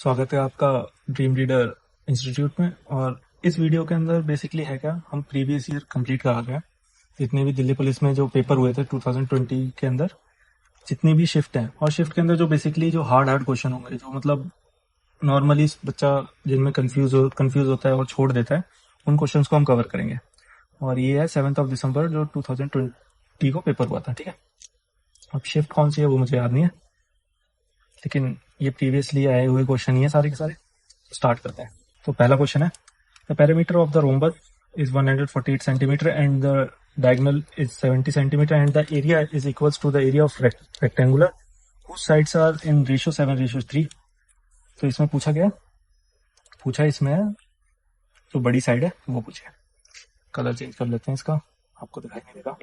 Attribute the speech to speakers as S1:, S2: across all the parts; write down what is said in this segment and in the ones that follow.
S1: स्वागत है आपका ड्रीम रीडर इंस्टीट्यूट में। और इस वीडियो के अंदर बेसिकली है क्या, हम प्रीवियस ईयर कंप्लीट करा रहे हैं। जितने भी दिल्ली पुलिस में जो पेपर हुए थे 2020 के अंदर, जितनी भी शिफ्ट हैं, और शिफ्ट के अंदर जो बेसिकली जो हार्ड क्वेश्चन होंगे, जो मतलब नॉर्मली बच्चा जिनमें कंफ्यूज होता है और छोड़ देता है, उन क्वेश्चंस को हम कवर करेंगे। और ये है 7 दिसंबर जो 2020 को पेपर हुआ था। ठीक है, अब शिफ्ट कौन सी है वो मुझे याद नहीं है, लेकिन ये प्रीवियसली आए हुए क्वेश्चन ही है सारे के सारे। स्टार्ट करते हैं। तो पहला क्वेश्चन है, the perimeter of the rhombus is 148 centimetre and the diagonal is 70 centimetre and the area is equals to the area of rectangular whose sides are in ratio 7:3। तो इसमें पूछा गया, पूछा इसमें जो बड़ी साइड है वो पूछे। कलर चेंज कर लेते हैं इसका, आपको दिखाई नहीं देगा।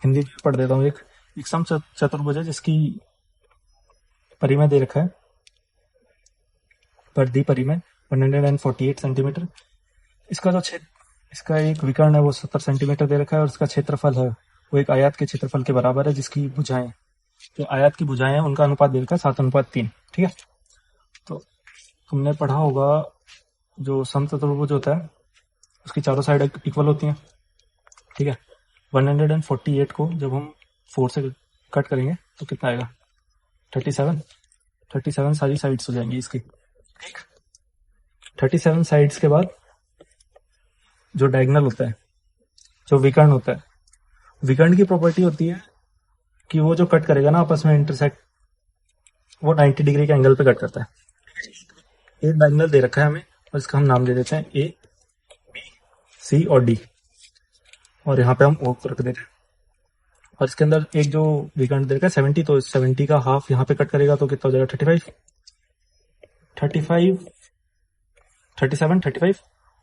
S1: हिंदी पढ़ देता हूँ। एक सम चतुर्भुज है जिसकी परिमय दे रखा है, परिधि परिमय 148 सेंटीमीटर। इसका जो इसका एक विकर्ण है वो 70 सेंटीमीटर दे रखा है, और इसका क्षेत्रफल है वो एक आयत के क्षेत्रफल के बराबर है, जिसकी भुजाएं, जो आयत की भुजाएं हैं उनका अनुपात दे रखा है 7:3। ठीक है, तो तुमने पढ़ा होगा जो समचतुर्भुज होता है उसकी चारों साइड इक्वल होती हैं। ठीक है, 148 को जब हम 4 से कट करेंगे तो कितना आएगा, 37 सारी साइड्स हो जाएंगी इसकी। ठीक, 37 साइड्स के बाद जो डायगोनल होता है, जो विकर्ण होता है, विकर्ण की प्रॉपर्टी होती है कि वो जो कट करेगा ना आपस में इंटरसेक्ट, वो 90 डिग्री के एंगल पे कट करता है। एक डायगोनल दे रखा है हमें, और इसका हम नाम दे देते हैं ए, बी, सी और डी, और यहाँ पे हम ओ रख देते हैं। और इसके अंदर एक जो विकर्ण दे रखा है 70, तो 70 का हाफ यहाँ पे कट करेगा तो कितना हो जाएगा, 37,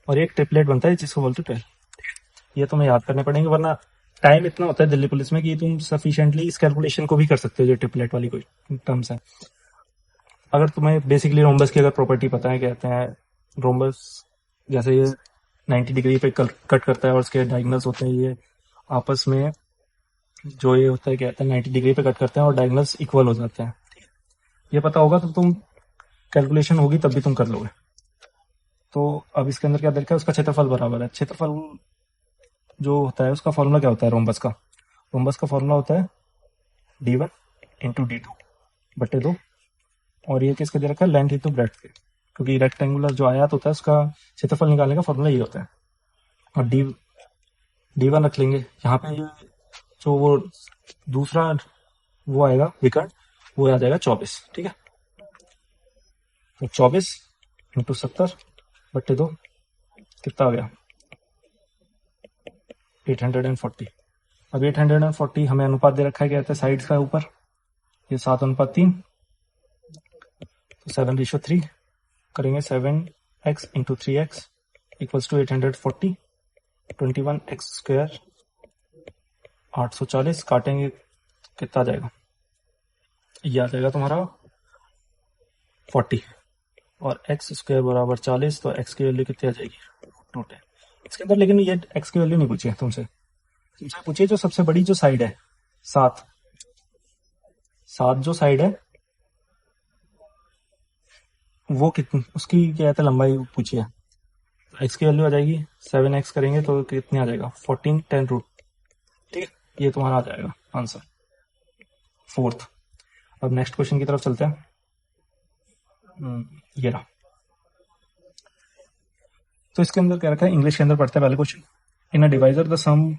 S1: और एक ट्रिपलेट बनता है जिसको बोलते हैं 12। ये तुम्हें याद करने पड़ेंगे, वरना टाइम इतना होता है दिल्ली पुलिस में कि तुम सफिशिएंटली इस कैलकुलेशन को भी कर सकते हो जो ट्रिपलेट वाली कोई टर्म्स है। अगर तुम्हें बेसिकली रोम्बस की अगर प्रॉपर्टी पता है, कहते हैं रोम्बस जैसे ये 90 डिग्री पे कट करता है और उसके डायगोनल्स होते हैं ये आपस में, जो ये होता है कहते हैं 90 डिग्री पे कट करते हैं और डायगोनल्स इक्वल हो जाते हैं। ये पता होगा तो तुम कैलकुलेशन होगी तब भी तुम कर लोगे। तो अब इसके अंदर क्या देखा है, उसका क्षेत्रफल बराबर है। क्षेत्रफल जो होता है उसका फॉर्मूला क्या होता है रोम्बस का, रोम्बस का फॉर्मूला होता है d1 इंटू d2 बटे 2, और ये किसका दे रखा है, लेंथ इंटू ब्रेड्थ के, क्योंकि रेक्टेंगुलर जो आयत होता है उसका क्षेत्रफल निकालने का फॉर्मूला ये होता है। और d1 रख लेंगे यहाँ पे, जो वो दूसरा वो आएगा विकर्ण, वो आ जाएगा 24। ठीक है, तो 24 इंटू 70 बटे 2 कितना आ गया, 840। अब 840 हमें अनुपात दे रखा है, कहते हैं साइड्स का ऊपर, ये 7:3, तो 7:3 करेंगे। 7x into 3x equals to 840, 21x square 840, काटेंगे कितना आ जाएगा, ये आ जाएगा तुम्हारा 40, और x स्क्वायर बराबर 40, तो x की वैल्यू कितनी आ जाएगी, √10। इसके अंदर लेकिन ये x की वैल्यू नहीं पूछी है तुमसे पूछिए जो सबसे बड़ी जो साइड है 7 जो साइड है वो कितनी, उसकी क्या कहते हैं लंबाई पूछी है। x की वैल्यू आ जाएगी 7x करेंगे तो कितनी आ जाएगा, 14 10 रूट। ठीक है, ये तुम्हारा आ जाएगा आंसर 4th। अब नेक्स्ट क्वेश्चन की तरफ चलते हैं। ये रहा। तो इसके अंदर क्या रखा है, इंग्लिश के अंदर पढ़ते हैं पहले question. In a divisor the sum,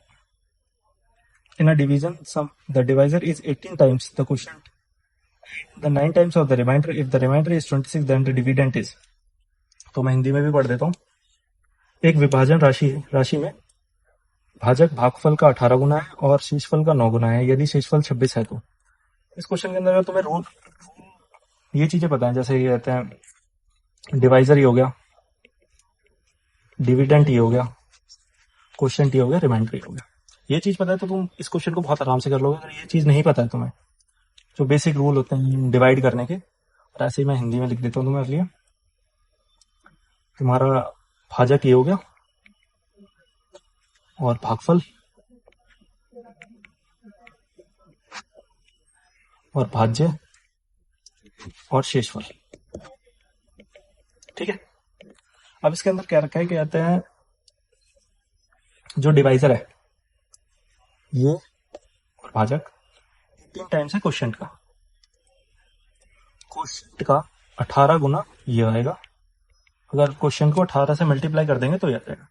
S1: in a division sum the divisor is 18 times the quotient the 9 times of the remainder. If the remainder is 26, then the dividend is। तो मैं हिंदी में भी पढ़ देता हूँ। एक विभाजन राशि में भाजक भागफल का 18 गुना है और शेषफल का 9 गुना है, यदि शेषफल 26 है तो। इस क्वेश्चन के अंदर अगर तुम्हें रूल ये चीजें पता है, जैसे ये कहते हैं डिवाइजर ही हो गया, डिविडेंट ही हो गया, क्वोशिएंट ही हो गया, रिमाइंडर ही हो गया, ये चीज पता है तो तुम इस क्वेश्चन को बहुत आराम से कर लोगे। अगर ये चीज नहीं पता है तुम्हें, जो बेसिक रूल होते हैं डिवाइड करने के, और ऐसे ही मैं हिंदी में लिख देता हूँ तुम्हें लिए। तुम्हारा भाजक ये हो गया, और भागफल, और भाज्य, और शेषफल। अब इसके अंदर क्या रखा है, कहते हैं जो डिवाइजर है ये और भाजक 18 टाइम्स है क्वेश्चन का। क्वेश्चन का 18 गुना ये आएगा, अगर क्वेश्चन को 18 से मल्टीप्लाई कर देंगे तो ये आ जाएगा।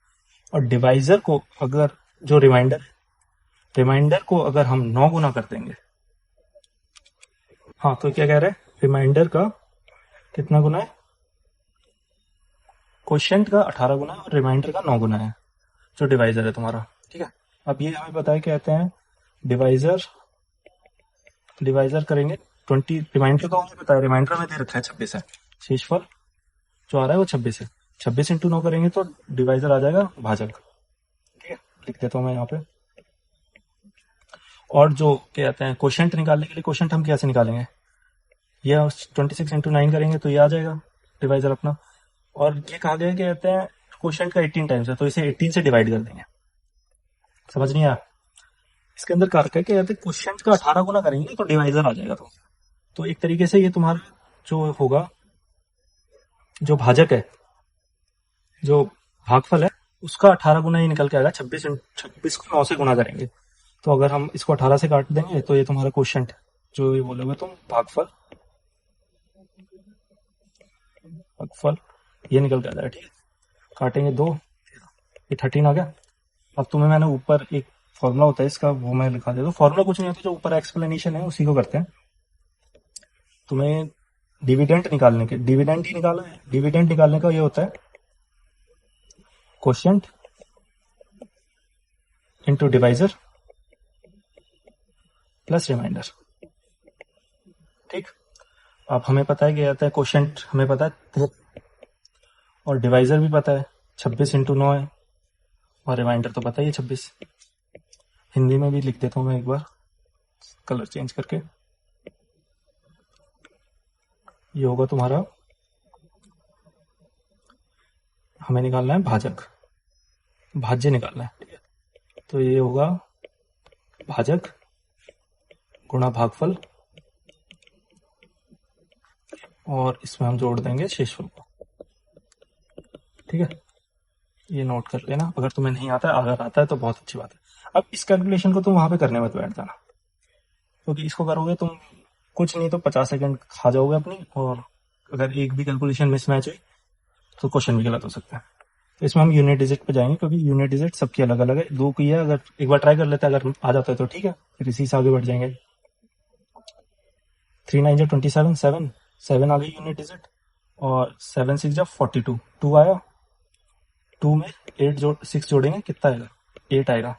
S1: और डिवाइजर को अगर जो रिमाइंडर को अगर हम 9 गुना कर देंगे, हाँ तो क्या कह रहे हैं, रिमाइंडर का कितना गुना है, क्वेश्चन का 18 गुना है और रिमाइंडर का 9 गुना है जो डिवाइजर है तुम्हारा। ठीक है, अब ये हमें पता है कहते हैं डिवाइजर करेंगे 20, रिमाइंडर का हमें पता है, रिमाइंडर में दे रखा है 26 है, शेषफल जो आ रहा है वो 26 है, 26 इंटू 9 करेंगे तो डिवाइजर आ जाएगा भाजक। ठीक है, लिख देता हूँ मैं यहाँ पे। और जो क्या कहते हैं क्वेश्चन निकालने के लिए, क्वेश्चन हम कैसे निकालेंगे, ये 26 इंटू 9 करेंगे तो ये आ जाएगा डिवाइजर अपना। और ये कहा गया कि कहते हैं क्वेश्चन का 18 टाइम्स है तो इसे 18 से डिवाइड कर देंगे। समझ नहीं आया, इसके अंदर कारक है कि कहते हैं क्वेश्चन का 18 गुना करेंगे तो डिवाइजर आ जाएगा। तो एक तरीके से ये तुम्हारा जो होगा, जो भाजक है, जो भागफल है, उसका 18 गुना ही निकल के आएगा। 26 को 9 से गुना करेंगे तो अगर हम इसको 18 से काट देंगे तो ये तुम्हारा क्वेश्चन जो ये बोलोगे तुम भागफल ये निकल के आ जाएगा। ठीक है, काटेंगे 2, ये 13 आ गया। अब तुम्हें मैंने ऊपर एक फॉर्मूला होता है इसका, वो मैं लिखा देता हूँ। फॉर्मूला कुछ नहीं होता, जो ऊपर एक्सप्लेनेशन है उसी को करते हैं। तुम्हें डिविडेंड ही निकालना है। डिविडेंड निकालने का ये होता है quotient into divisor plus remainder. ठीक, अब हमें पता है क्या आता है, क्वोशिएंट हमें पता है और डिवाइजर भी पता है 26 इंटू 9 है, और रिमाइंडर तो पता ही है 26। हिंदी में भी लिख देता हूँ मैं एक बार कलर चेंज करके। ये होगा तुम्हारा, हमें निकालना है भाज्य निकालना है। ठीक है, तो ये होगा भाजक गुणा भागफल, और इसमें हम जोड़ देंगे शेषफल को। ठीक है, ये नोट कर लेना, अगर तुम्हें नहीं आता है, अगर आता है तो बहुत अच्छी बात है। अब इस कैलकुलेशन को तुम वहां पे करने मत बैठ जाना, क्योंकि इसको करोगे तुम कुछ नहीं तो 50 सेकंड खा जाओगे अपनी, और अगर एक भी कैलकुलेशन मिसमैच हुई तो क्वेश्चन भी गलत हो सकता है। तो इसमें हम यूनिट डिजिट पे जाएंगे, क्योंकि यूनिट डिजिट सबकी अलग अलग है। 2 की है, अगर एक बार ट्राई कर लेते हैं, अगर आ जाता है तो ठीक है, फिर इसी से आगे बढ़ जाएंगे। 3 9 27, 7 आ गई यूनिट डिजिट, और 7 6 42, 2 आया। 2 में 6 जोड़ेंगे, कितना आएगा, 8 आएगा।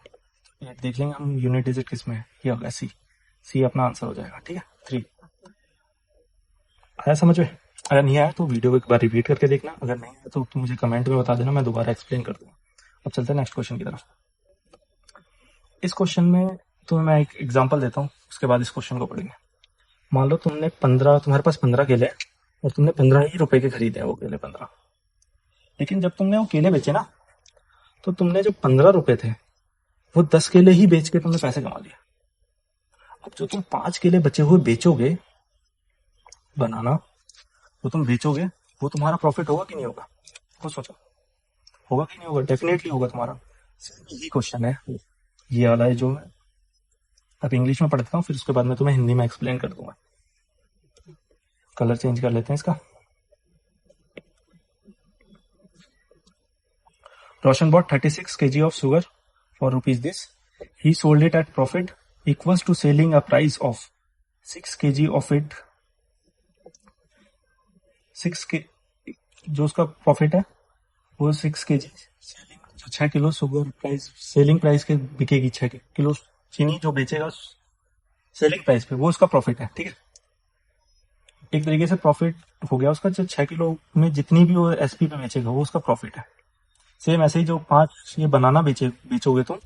S1: 8 देख लेंगे हम यूनिट डिजिट किसमें है, ये होगा सी अपना आंसर हो जाएगा। ठीक है, 3 आया समझ में। अगर नहीं आया तो वीडियो को एक बार रिपीट करके देखना, अगर नहीं आया तो मुझे कमेंट में बता देना, मैं दोबारा एक्सप्लेन कर दूंगा। अब चलते हैं नेक्स्ट क्वेश्चन की तरफ। इस क्वेश्चन में तुम्हें मैं एक एग्जांपल देता हूँ, उसके बाद इस क्वेश्चन को पढ़ेंगे। मान लो तुम्हारे पास 15 केले हैं और तुमने 15 ही रुपए के खरीदे हैं वो केले 15। लेकिन जब तुमने वो केले बेचे ना, तो तुमने जो 15 रुपए थे वो 10 केले ही बेच के तुमने पैसे कमा लिए। अब जो तुम 5 केले बचे हुए बेचोगे, बनाना जो तुम बेचोगे, वो तुम्हारा प्रॉफिट होगा कि नहीं होगा, वो सोचो, होगा कि नहीं होगा, डेफिनेटली होगा तुम्हारा। यही क्वेश्चन है ये वाला है, जो मैं अब इंग्लिश में पढ़ता हूँ, फिर उसके बाद मैं तुम्हें हिंदी में एक्सप्लेन कर दूंगा। कलर चेंज कर लेते हैं इसका। Roshan bought 36 kg of sugar for rupees this. He sold it at profit equals to selling a price of 6 kg of it. 6 के जो उसका प्रॉफिट है वो 6 kg सेलिंग, जो 6 kilo sugar price selling price के बिकेगी, 6 किलो चीनी जो बेचेगा सेलिंग प्राइस पे, वो उसका प्रॉफिट है। ठीक है, एक तरीके से प्रॉफिट हो गया उसका, जो 6 किलो में जितनी भी वो एसपी पे बेचेगा वो उसका प्रॉफिट है। सेम ऐसे ही जो 5 ये बनाना बेचोगे तुम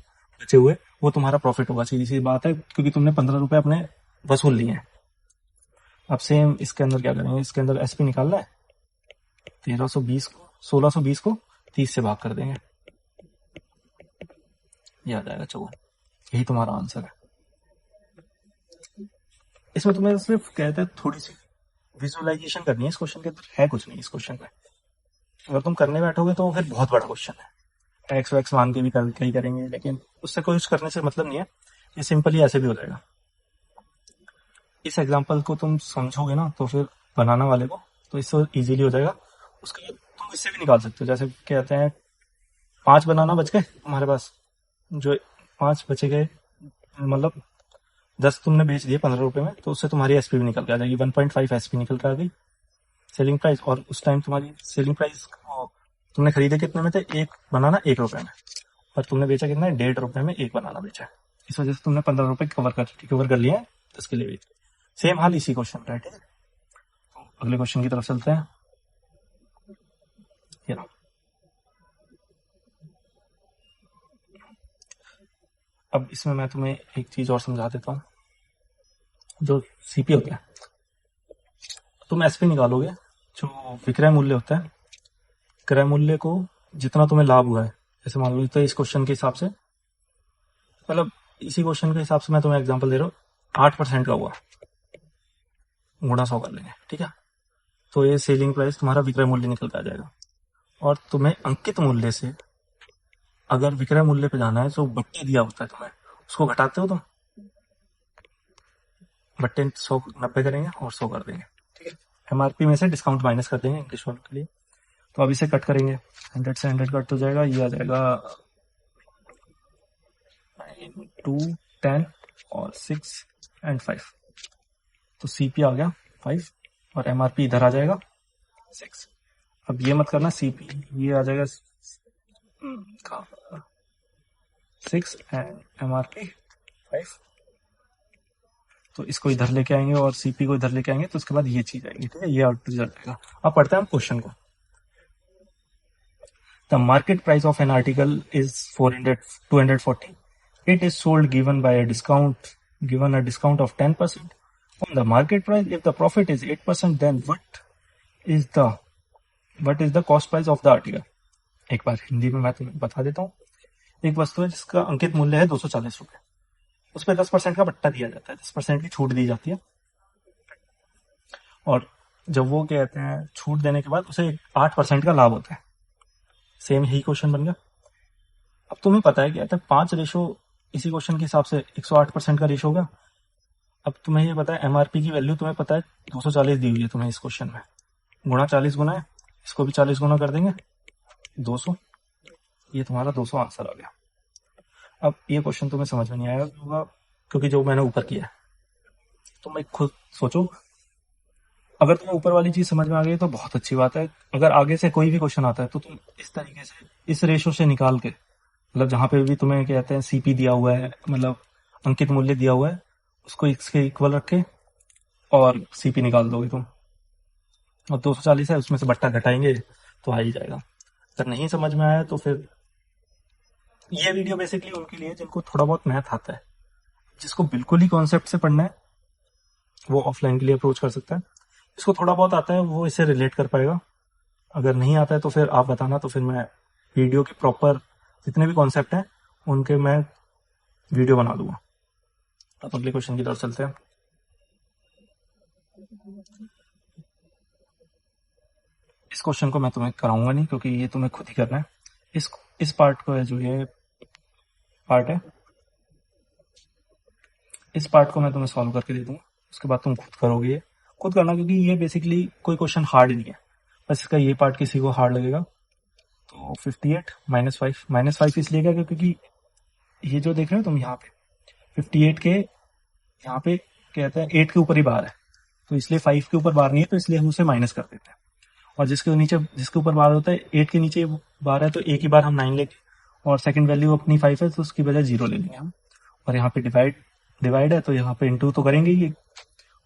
S1: बचे हुए, वो तुम्हारा प्रॉफिट होगा, सीधी सी बात है, क्योंकि तुमने 15 रुपए अपने वसूल लिए हैं। अब सेम इसके अंदर क्या करेंगे, इसके अंदर एसपी निकालना है, 1620 को 30 से भाग कर देंगे, ये आ जाएगा 54। यही तुम्हारा आंसर है। इसमें तुम्हें सिर्फ कहते हैं थोड़ी सी विजुअलाइजेशन करनी है, इस क्वेश्चन के अंदर है कुछ नहीं इस क्वेश्चन में। अगर तुम करने बैठोगे तो फिर बहुत बड़ा क्वेश्चन है, एक्स वैक्स मान के भी कई करेंगे, लेकिन उससे कोई कुछ करने से मतलब नहीं है, ये सिंपली ऐसे भी हो जाएगा। इस एग्जाम्पल को तुम समझोगे ना तो फिर बनाना वाले को, तो इससे इजीली हो जाएगा। उसके बाद तुम इससे भी निकाल सकते हो, जैसे कहते हैं 5 बनाना बच गए तुम्हारे पास, जो 5 बचे गए, मतलब 10 तुमने बेच दिए 15 रुपए में, तो उससे तुम्हारी एसपी भी निकल के आ जाएगी, 1.5 एसपी निकल के आ गई सेलिंग प्राइस। और उस टाइम तुम्हारी सेलिंग प्राइस तुमने खरीदे कितने में थे, एक बनाना 1 रुपए में, और तुमने बेचा कितना है, 1.5 रुपए में एक बनाना बेचा है। इस वजह से तुमने 15 रुपए कवर कर लिया है, तो इसके लिए भी सेम हाल इसी क्वेश्चन का है। ठीक है, तो अगले क्वेश्चन की तरफ चलते हैं। ये रहा। अब इसमें मैं तुम्हें एक चीज और समझा देता हूँ। जो सीपी होता है, तुम एसपी निकालोगे, जो विक्रय मूल्य होता है, क्रय मूल्य को जितना तुम्हें लाभ हुआ है, जैसे मान लो तो इस क्वेश्चन के हिसाब से, मतलब इसी क्वेश्चन के हिसाब से मैं तुम्हें एग्जांपल दे रहा हूँ, 8% का हुआ, गुणा 100 कर लेंगे। ठीक है, तो ये सेलिंग प्राइस तुम्हारा विक्रय मूल्य निकल के आ जाएगा। और तुम्हें अंकित मूल्य से अगर विक्रय मूल्य पे जाना है, तो बट्टे दिया होता है तुम्हें, उसको घटाते हो तुम, बट्टे 100 90 करेंगे और 100 कर देंगे। ठीक है, एमआरपी में से डिस्काउंट माइनस कर देंगे इंग्लिश वालों के लिए। तो अब इसे कट करेंगे, 100 से 100 कट हो जाएगा, ये आ जाएगा 2 10 और 6 एंड 5, तो सीपी आ गया 5 और एमआरपी इधर आ जाएगा 6। अब ये मत करना, सीपी ये आ जाएगा 6 एंड एमआरपी 5, तो इसको इधर लेके आएंगे और सीपी को इधर लेके आएंगे, तो उसके बाद ये चीज आएगी। ठीक है, ये आउट जाएगा। अब पढ़ते हैं हम क्वेश्चन को। The market price of an article is 240. It is sold given a discount of 10% on the market price. If the profit is 8%, then is the what is the cost price of the article? एक बार हिंदी में मैं तुम्हें बता देता हूँ। एक वस्तु है जिसका अंकित मूल्य है 240 रुपए, उस पर 10% का बट्टा दिया जाता है, 10% की छूट दी जाती है, और जब वो कहते हैं छूट देने के बाद उसे 8% का लाभ होता है। सेम यही क्वेश्चन बन गया। अब तुम्हें पता है कि 5 रेशो इसी क्वेश्चन के हिसाब से 108% का रेशो होगा। अब तुम्हें ये पता है एमआरपी की वैल्यू तुम्हें पता है 240 दी हुई है तुम्हें इस क्वेश्चन में, गुणा 40 गुना है, इसको भी 40 गुना कर देंगे 200, ये तुम्हारा 200 आंसर आ गया। अब ये क्वेश्चन तुम्हें समझ में नहीं आया होगा क्योंकि जो मैंने ऊपर किया है, तुम एक खुद सोचो। अगर तुम्हें ऊपर वाली चीज समझ में आ गई तो बहुत अच्छी बात है। अगर आगे से कोई भी क्वेश्चन आता है तो तुम इस तरीके से इस रेशो से निकाल के, मतलब जहां पे भी तुम्हें कहते हैं सीपी दिया हुआ है, मतलब अंकित मूल्य दिया हुआ है, उसको इसके इक्वल रख के और सीपी निकाल दोगे तुम, और 240 है उसमें से बट्टा घटाएंगे तो आ ही जाएगा। अगर नहीं समझ में आया तो फिर ये वीडियो बेसिकली उनके लिए जिनको थोड़ा बहुत मैथ आता है। जिसको बिल्कुल ही कॉन्सेप्ट से पढ़ना है वो ऑफलाइन के लिए अप्रोच कर सकता है, जिसको थोड़ा बहुत आता है वो इसे रिलेट कर पाएगा। अगर नहीं आता है तो फिर आप बताना, तो फिर मैं वीडियो की प्रॉपर जितने भी कॉन्सेप्ट हैं उनके मैं वीडियो बना दूंगा। अब अगले क्वेश्चन की तरफ चलते हैं। इस क्वेश्चन को मैं तुम्हें कराऊंगा नहीं क्योंकि ये तुम्हें खुद ही करना है। इस पार्ट को है, जो ये पार्ट है, इस पार्ट को मैं तुम्हें सॉल्व करके दे दूंगा, उसके बाद तुम खुद करोगे। ये खुद करना क्योंकि ये बेसिकली कोई क्वेश्चन हार्ड नहीं है, बस इसका ये पार्ट किसी को हार्ड लगेगा। तो 58 -5 इसलिए क्या क्योंकि ये जो देख रहे हो तुम यहाँ पे 58 के यहाँ पे कहते हैं 8 के ऊपर ही बार है, तो इसलिए 5 के ऊपर बार नहीं है, तो इसलिए हम उसे माइनस कर देते हैं। और जिसके ऊपर बार होता है 8 के नीचे बार है, तो एक ही बार हम 9 लेंगे, और सेकंड वैल्यू अपनी 5 है तो उसकी बजाय 0 ले लेंगे हम। और यहाँ पे डिवाइड है तो यहाँ पे इंटू तो करेंगे ही,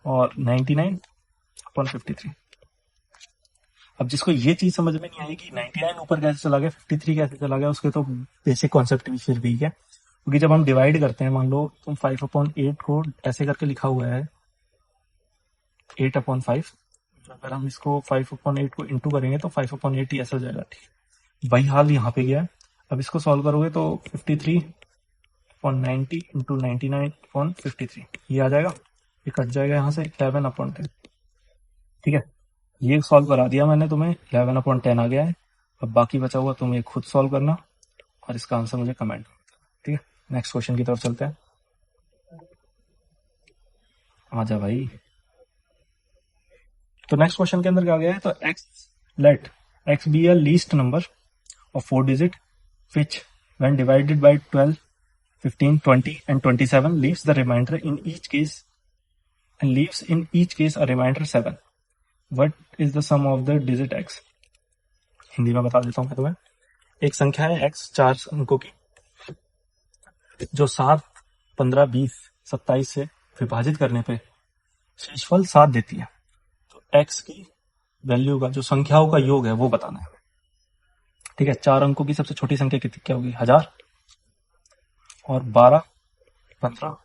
S1: और 99/53। अब जिसको ये चीज समझ में नहीं आएगी 99 ऊपर कैसे चला गया, 53 कैसे चला गया, उसके तो बेसिक कॉन्सेप्ट भी फिर भी है। क्योंकि जब हम डिवाइड करते हैं, मान लो तुम 5/8 को ऐसे करके लिखा हुआ है 8/5, अगर हम इसको 5/8 को इंटू करेंगे तो 5/8 ही ऐसा हो जाएगा। ठीक, वही हाल यहाँ पे गया है। अब इसको सॉल्व करोगे तो 53/90 इंटू 99/53 ये आ जाएगा, ये कट जाएगा यहाँ से 11/10। ठीक है, ये सॉल्व करा दिया मैंने तुम्हें, 11/10 आ गया है। अब बाकी बचा हुआ तुम ये खुद सॉल्व करना और इसका आंसर मुझे कमेंट करना, ठीक है। नेक्स्ट क्वेश्चन की तरफ चलते हैं। आजा भाई। तो नेक्स्ट क्वेश्चन के अंदर क्या गया है, तो let x be a least number of 4 digit which when divided by 12, 15, 20 and 27 leaves the remainder in each case a remainder 7. What is the sum of the digit x? Hindi में बता देता हूँ मैं तुम्हें। एक संख्या है x 4 अंकों की जो 7, 15, 20, 27 से विभाजित करने पे शेषफल 7 देती है। तो x की वैल्यू का जो संख्याओं का योग है वो बताना है, ठीक है। 4 अंकों की सबसे छोटी संख्या कितनी क्या होगी, 1000, और 12, 15,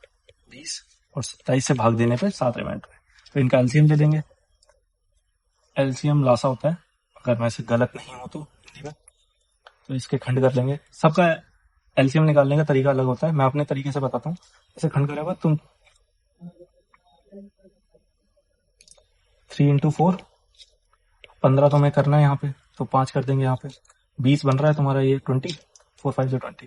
S1: 20 और 27 से भाग देने पे 7 रिमाइंडर है। तो इनका एलसीएम ले लेंगे। एलसीएम लासा होता है, अगर मैं इसे गलत नहीं हूं तो हिंदी में, तो इसके खंड कर लेंगे। सबका एलसीएम निकालने का तरीका अलग होता है, मैं अपने तरीके से बताता हूँ। इसे खंड करेगा तुम 3 into 4, 15 तो हमें करना है यहाँ पे, तो 5 कर देंगे यहाँ पे। 20 बन रहा है तुम्हारा ये 20, 4 5 जो 20,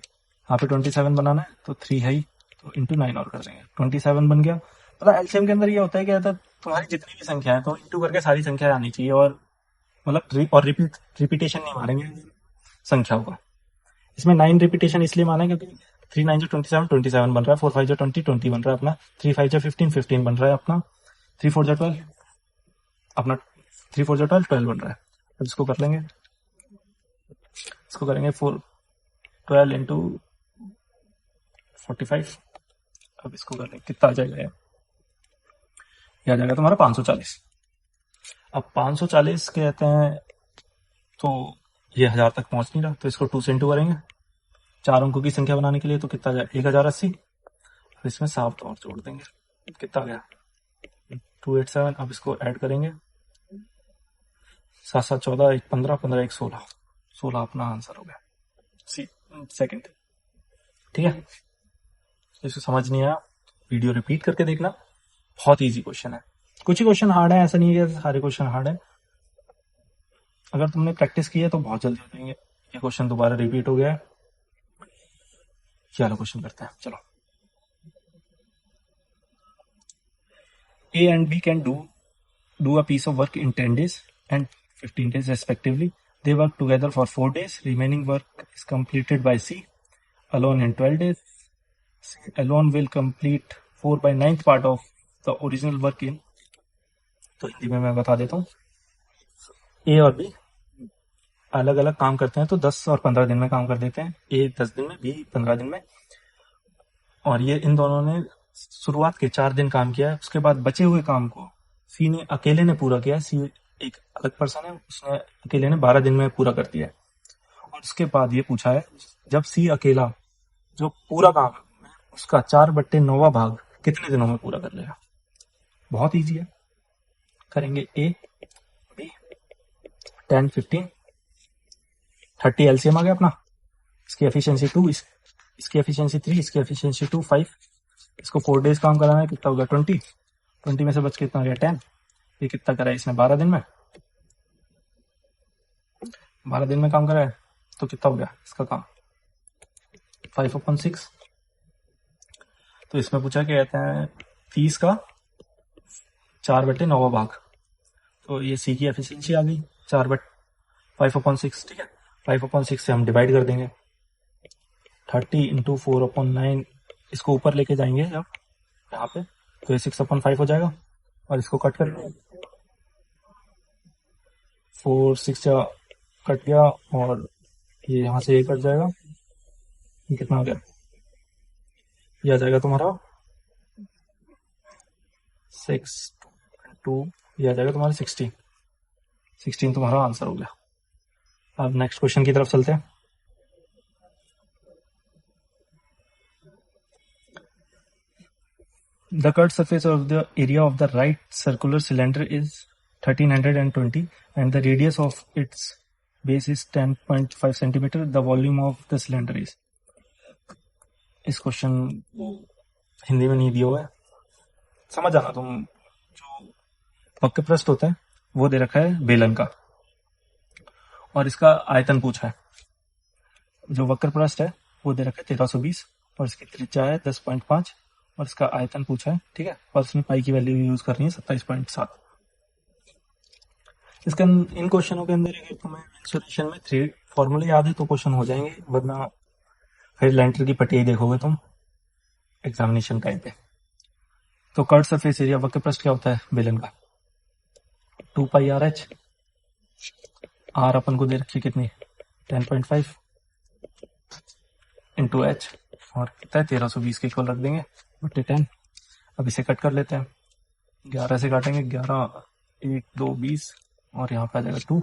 S1: यहाँ पे 27 बनाना है तो 3 है ही, तो इंटू 9 और कर देंगे, 27 बन गया। मतलब एलसीएम के अंदर ये होता है कि तुम्हारी जितनी भी संख्या है तो इंटू करके सारी संख्या आनी चाहिए, और मतलब और रिपीटेशन नहीं मारेंगे संख्याओं का। इसमें 9 रिपीटेशन इसलिए माना है क्योंकि 3 9 जो 27, 27 बन रहा है, 4 5 जो 20, 20 बन रहा है अपना, 3 5 जो 15, 15 बन रहा है अपना, 3 4 जो 12 अपना, 3 4 जो 12 बन रहा है। अब इसको कर लेंगे, इसको करेंगे 12 इंटू 45। अब इसको कर लेंगे, कितना आ जाएगा ये आ जाएगा तुम्हारा 540। अब 540 कहते हैं तो ये 1000 तक पहुंच नहीं रहा, तो इसको 2 से इंटू करेंगे 4 अंकों की संख्या बनाने के लिए, तो कितना जाए 1080। अब इसमें 7 और जोड़ देंगे, कितना गया 287। अब इसको ऐड करेंगे, 7 7 14, 1 15, 15 1 16, 16 अपना आंसर हो गया सेकंड, ठीक है। इसको समझ नहीं आया वीडियो रिपीट करके देखना, बहुत इजी क्वेश्चन है। कुछ ही क्वेश्चन हार्ड है, ऐसा नहीं है कि सारे क्वेश्चन हार्ड है। अगर तुमने प्रैक्टिस की है तो बहुत जल्दी हो जाएंगे। ये क्वेश्चन दोबारा रिपीट हो गया है, चलो क्वेश्चन करते हैं। चलो, A and B can do a piece of work in 10 days and 15 days respectively. They work together for 4 days. Remaining work is completed by C alone in 12 days. C alone will complete 4/9 part of the original work in, तो हिंदी में मैं बता देता हूँ। A और B अलग अलग काम करते हैं, तो 10 और 15 दिन में काम कर देते हैं। A 10 दिन में, B 15 दिन में। और ये इन दोनों ने शुरुआत के 4 दिन काम किया है, उसके बाद बचे हुए काम को सी ने अकेले ने पूरा किया है। सी एक अलग पर्सन है, उसने अकेले ने 12 दिन में पूरा कर दिया है। और उसके बाद ये पूछा है, जब सी अकेला जो पूरा काम है उसका 4/9 भाग कितने दिनों में पूरा कर लेगा। बहुत इजी है, करेंगे A B 10 15 30 एलसीएम आ गया अपना। इसकी एफिशिएंसी 2, इसकी एफिशिएंसी 3, इसकी एफिशिएंसी 2 5। इसको 4 डेज काम कराना है, कितना होगा 20, 20 में से बच के कितना गया 10। ये कितना करा है इसने 12 दिन में, 12 दिन में काम करा है, तो कितना हो गया इसका काम 5/6। तो इसमें पूछा क्या कहते हैं 30 का 4/9 भाग, तो ये सी की एफिशिएंसी आ गई 5/6, ठीक है। 5/6 से हम डिवाइड कर देंगे 30 इंटू 4/9, इसको ऊपर लेके जाएंगे जब यहाँ पे, तो ये 6/5 हो जाएगा। और इसको कट कर 4 6 कट गया, और ये यहाँ से ये कट जाएगा, ये कितना हो गया, ये आ जाएगा तुम्हारा 6 2, ये आ जाएगा तुम्हारा 16 तुम्हारा आंसर हो गया। अब नेक्स्ट क्वेश्चन की तरफ चलते हैं। The cut surface of the area of the right circular cylinder is 1320 and the radius of its base is 10.5 centimeter. The volume of the cylinder is, इस क्वेश्चन हिंदी में नहीं दिया हुआ है, समझ आना तुम। जो वक्र पृष्ठ होता है वो दे रखा है बेलन का, और इसका आयतन पूछा है। जो वक्र पृष्ठ है वो दे रखा है 1320 और इसकी त्रिज्या है 10.5 और इसका आयतन पूछा है, ठीक है। और इसमें पाई की वैल्यू यूज करनी है 27.7। इसके इन क्वेश्चनों के अंदर अगर तुम्हें सॉल्यूशन में 3 फॉर्मूले याद है तो क्वेश्चन हो जाएंगे, वरना फिर लेंटर की पट्टी देखोगे तुम एग्जामिनेशन टाइम पे। तो कर्व सरफेस एरिया वक्र पृष्ठ क्या होता है बेलन का, 2πRH। आर अपन को दे रखी कितनी 10.5 इंटू एच और कितना है 1320 के इक्वल रख देंगे बटे 10। अब इसे कट कर लेते हैं, 11 से काटेंगे, 11 1 2 20 और यहाँ पे आ जाएगा 2,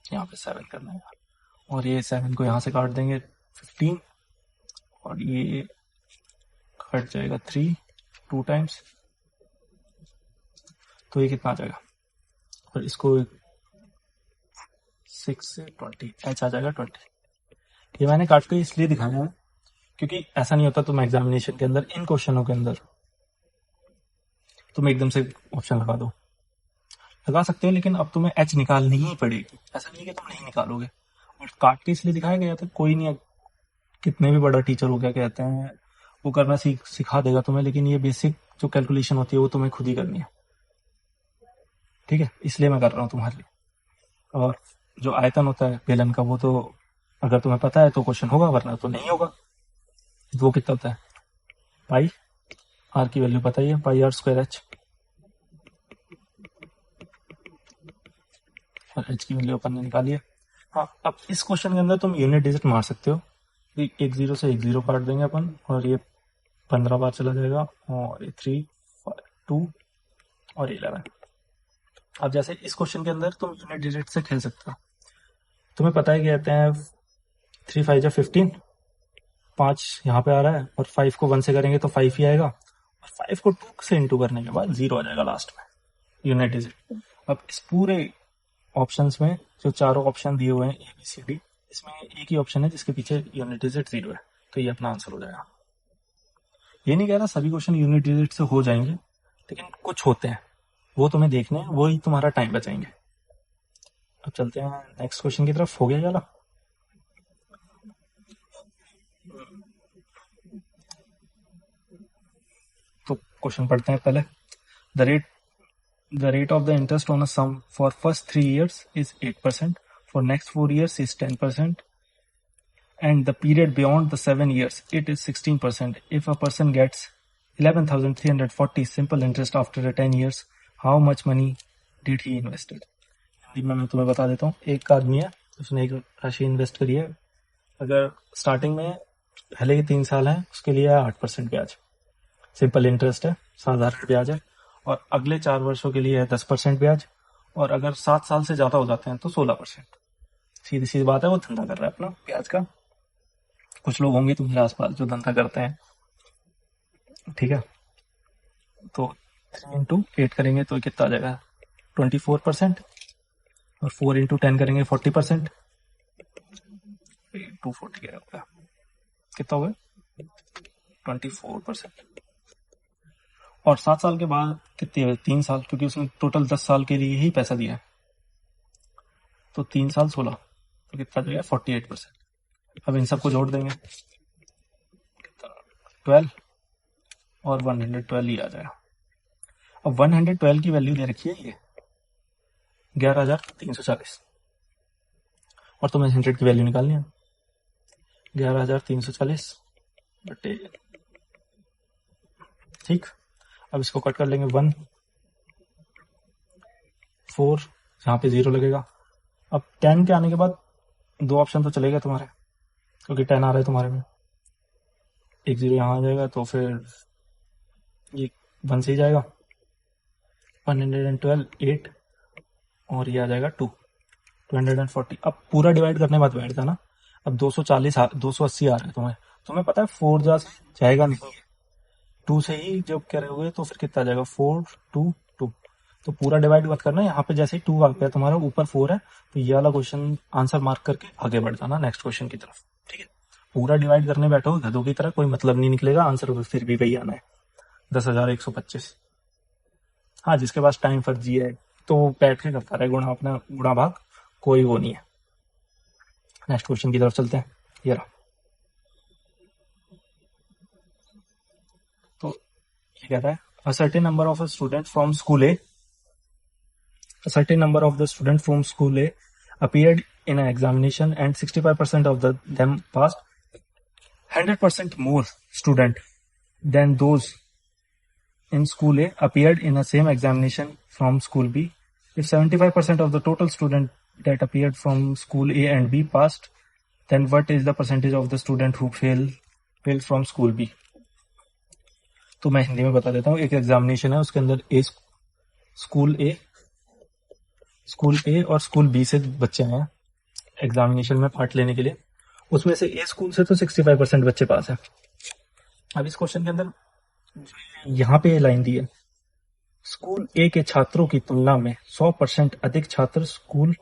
S1: यहाँ पे 7 करना है और ये 7 को यहाँ से काट देंगे 15 और ये कट जाएगा 3 2 टाइम्स, तो ये कितना आ जाएगा। और इसको 6 से 20 एच आ जाएगा 20। ये मैंने काट के इसलिए दिखाया है क्योंकि ऐसा नहीं होता तुम एग्जामिनेशन के अंदर इन क्वेश्चनों के अंदर तुम एकदम से ऑप्शन लगा सकते हो, लेकिन अब तुम्हें एच निकालनी ही पड़ेगी। ऐसा नहीं कि तुम नहीं निकालोगे। और काट के इसलिए दिखाया गया था, कोई नहीं कितने भी बड़ा टीचर हो गया कहते हैं वो करना सिखा देगा तुम्हें, लेकिन ये बेसिक जो कैलकुलेशन होती है वो तुम्हें खुद ही करनी है, ठीक है। इसलिए मैं कर रहा हूँ तुम्हारे लिए। और जो आयतन होता है बेलन का वो तो अगर तुम्हें पता है तो क्वेश्चन होगा, वरना तो नहीं होगा। तो वो कितना होता है पाई, आर की वैल्यू पता ही है, पाई आर स्क्वायर एच, और एच की वैल्यू अपन ने निकाली है। हाँ, अब इस क्वेश्चन के अंदर तुम यूनिट डिजिट मार सकते हो। एक 0 से एक 0 काट देंगे अपन और ये 15 बार चला जाएगा और ये 3 2 और 11। अब जैसे इस क्वेश्चन के अंदर तुम यूनिट डिजिट से खेल सकते हो। तुम्हें पता है कहते हैं 3 5 जा 15, 5 यहाँ पे आ रहा है और 5 को 1 से करेंगे तो 5 ही आएगा और 5 को 2 से इंटू करने के बाद 0 आ जाएगा लास्ट में यूनिट डिजिट। अब इस पूरे ऑप्शंस में जो चारों ऑप्शन दिए हुए हैं ABCD, इसमें एक ही ऑप्शन है जिसके पीछे यूनिट डिजिट 0 है, तो ये अपना आंसर हो जाएगा। ये नहीं कह रहा सभी क्वेश्चन यूनिट डिजिट से हो जाएंगे, लेकिन कुछ होते हैं वो तुम्हें देखने हैं, वही तुम्हारा टाइम बचाएंगे। अब चलते हैं नेक्स्ट क्वेश्चन की तरफ। हो गया वाला, तो क्वेश्चन पढ़ते हैं पहले। The rate of the interest on a sum for first 3 years is 8%, for next 4 years is 10%, and the period beyond the 7 years it is 16%. If a person gets 11,340 simple interest after 10 years, how much money did he invested? Hindi में मैं तुम्हें बता देता हूँ। एक आदमी है, उसने एक राशि इन्वेस्ट करी है। अगर स्टार्टिंग में पहले के 3 साल है उसके लिए 8% ब्याज, सिंपल इंटरेस्ट है, साधारण ब्याज है। और अगले 4 वर्षों के लिए है 10% ब्याज, और अगर 7 साल से ज्यादा हो जाते हैं तो 16%। सीधी सी बात है, वो धंधा कर रहा है अपना ब्याज का। कुछ लोग होंगे तुम्हारे आसपास जो धंधा करते हैं, ठीक है। तो 3 इंटू 8 करेंगे तो कितना आ जाएगा 24%, और 4 इंटू 10 करेंगे 40%, 240 क्या होगा, कितना होगा 24%। और 7 साल के बाद कितनी है 3 साल, क्योंकि उसने टोटल 10 साल के लिए ही पैसा दिया है, तो 3 साल 16, तो कितना जाएगा 48%। अब इन सबको जोड़ देंगे 12 और 112 ही आ जाएगा। अब 112 की वैल्यू दे रखी है ये 11,340, और तुम्हें 100 की वैल्यू निकालनी है 11,340 बटे, ठीक। अब इसको कट कर लेंगे 1 4, यहाँ पे 0 लगेगा। अब 10 के आने के बाद 2 ऑप्शन तो चलेगा तुम्हारे, क्योंकि 10 आ रहा है तुम्हारे में, एक 0 यहाँ आ जाएगा तो फिर ये 1 से ही जाएगा, 112 8 और ये आ जाएगा 240। अब पूरा डिवाइड करने बाद बैठ जाना। अब 280 आ रहा है तुम्हें पता है 4 जाएगा नहीं, 2 से ही जब कह रहे हुए तो फिर कितना आ जाएगा 4 2 2, तो पूरा डिवाइड मत करना। यहाँ पे जैसे ही 2 आ गया तुम्हारा, ऊपर 4 है, तो ये वाला क्वेश्चन आंसर मार्क करके आगे बढ़ जाना नेक्स्ट क्वेश्चन की तरफ, ठीक है। पूरा डिवाइड करने बैठोगे गधों की तरह, कोई मतलब नहीं निकलेगा, आंसर फिर भी वही आना है 10,125। हाँ, जिसके पास टाइम फर्जी है, तो बैठ के करता रहे गुणा, अपना गुणा भाग, कोई वो नहीं है। नेक्स्ट क्वेश्चन की तरफ चलते हैं। ये रहा। तो ये कहता है a certain number of a student from school A certain number of the students from school A appeared in an examination and 65% of them passed. 100% more student than those in school A appeared in the same examination from school B. If 75% of the total student that appeared from school A and B passed, then what is the percentage of the student who failed from school B? तो मैं हिंदी में बता देता हूँ। एक examination है, उसके अंदर स्कूल ए और स्कूल बी से बच्चे आए हैं एग्जामिनेशन में पार्ट लेने के लिए। उसमें से ए स्कूल से तो 65% बच्चे पास है। अब इस क्वेश्चन के अंदर यहाँ पे ये लाइन दी है, स्कूल ए के छात्रों की तुलना में 100% अधिक छात्र स्कूल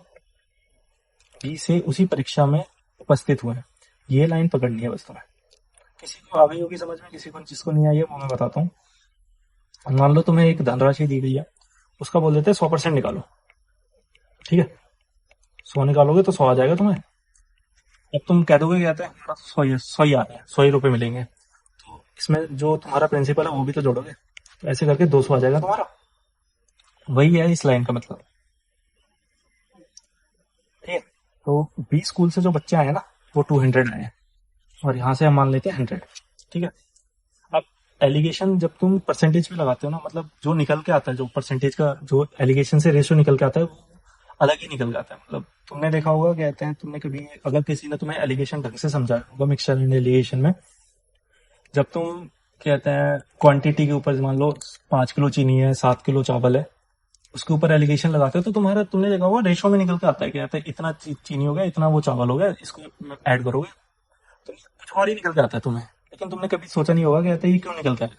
S1: बी से उसी परीक्षा में उपस्थित हुए हैं। ये लाइन पकड़नी है बस तुम्हें। किसी को आ गई होगी समझ में, किसी को जिसको नहीं आई है वो मैं बताता हूँ। मान लो तुम्हें एक धनराशि दी गई है, उसका बोल देते हैं 100% निकालो, ठीक है। 100 निकालोगे तो 100 आ जाएगा तुम्हें। अब तुम कह दोगे क्या है, 100 ही आ रहा है, 100 ही रुपए मिलेंगे, तो इसमें जो तुम्हारा प्रिंसिपल है वो भी तो जोड़ोगे, तो ऐसे करके 200 आ जाएगा तुम्हारा। वही है इस लाइन का मतलब, ठीक है। तो बी स्कूल से जो बच्चे आए हैं ना वो 200 आए हैं, और यहाँ से हम मान लेते हैं 100, ठीक है। अब एलिगेशन जब तुम परसेंटेज पे लगाते हो ना, मतलब जो निकल के आता है, जो परसेंटेज का जो एलिगेशन से रेशियो निकल के आता है वो अलग ही निकल जाता है। मतलब तुमने देखा होगा, कहते हैं तुमने कभी, अगर किसी ने तुम्हें एलिगेशन ढंग से समझाया होगा मिक्सचर एंड एलिगेशन में, जब तुम कहते हैं क्वांटिटी के ऊपर मान लो 5 किलो चीनी है, 7 किलो चावल है, उसके ऊपर एलिगेशन लगाते हो तो तुम्हारा, तुमने देखा होगा रेशो में निकल के आता है, कहते हैं इतना चीनी हो गया, इतना वो चावल हो गया, इसको ऐड करोगे तो कुछ और ही निकल के आता है तुम्हें। लेकिन तुमने कभी सोचा नहीं होगा कहते ये क्यों निकलता है।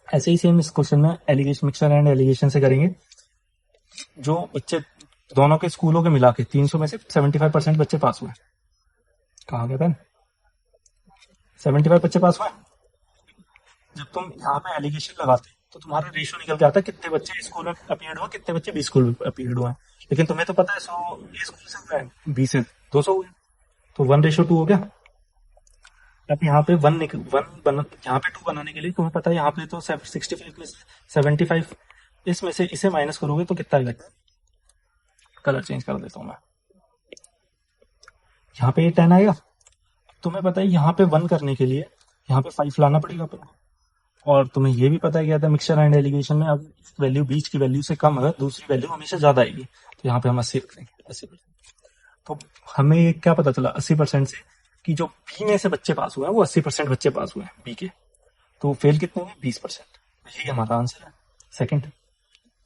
S1: ऐसे ही सेम इस क्वेश्चन में एलिगेशन, मिक्सचर एंड एलिगेशन से करेंगे। जो बच्चे दोनों के स्कूलों के मिला के 300 में से 75% बच्चे पास हुए। कहाँ गया पेन? 75 बच्चे पास हुए। जब तुम यहाँ पे एलिगेशन लगाते तो तुम्हारा रेशियो निकल के आता है कितने बच्चे स्कूल में अपीयर्ड हुए, कितने बच्चे बी स्कूल में अपीयर्ड हुए। लेकिन तुम्हें तो पता है 100 ए स्कूल से हुआ है, बी से 200 हुए, तो 1:2 हो गया। अब यहाँ पे यहाँ पे 2 बनाने के लिए तुम्हें पता है यहाँ पे तो 65 में से 75 इसमें से इसे माइनस करोगे तो कितना आएगा। कलर चेंज कर देता हूँ मैं, यहाँ पे 10 आएगा। तुम्हें पता है यहाँ पे 1 करने के लिए यहाँ पे 5 लाना पड़ेगा अपना। और तुम्हें ये भी पता है क्या था मिक्सचर एंड एलिगेशन में, अब वैल्यू बीच की वैल्यू से कम है, दूसरी वैल्यू हमेशा ज्यादा आएगी, तो यहाँ पे हम 80 रख देंगे, 80%। तो हमें क्या पता चला 80% से कि जो बी में से बच्चे पास हुए हैं वो 80% बच्चे पास हुए हैं बी के, तो फेल कितने हुए 20%। यही हमारा आंसर है सेकंड